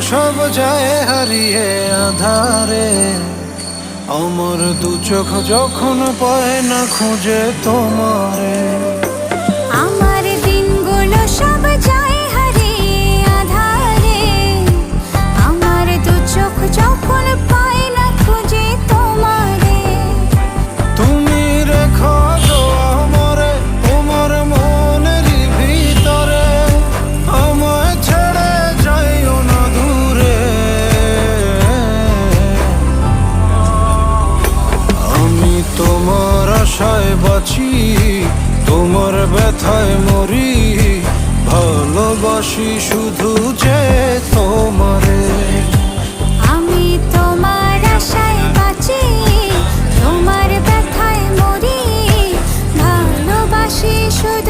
সব যায় হারিয়ে আধারে। আমার দু চোখ যখন পায় না খুঁজে তোমারে। আমার দিনগুলো সব যায় হারিয়ে আঁধারে। আমার দু চোখ যখন পায় না খুঁজে তোমারে। তুমি রেখো তো আমারে তোমার মনেরই ভিতরে, আমায় ছেড়ে যাইও না দূরে। আমি তোমার আশায় বাঁচি, তোমার ব্যথায় মরি, ভালোবাসি শুধু যে তোমারে। আমি তোমার আশায় বাঁচি, তোমার ব্যথায় মরি, ভালোবাসি শুধু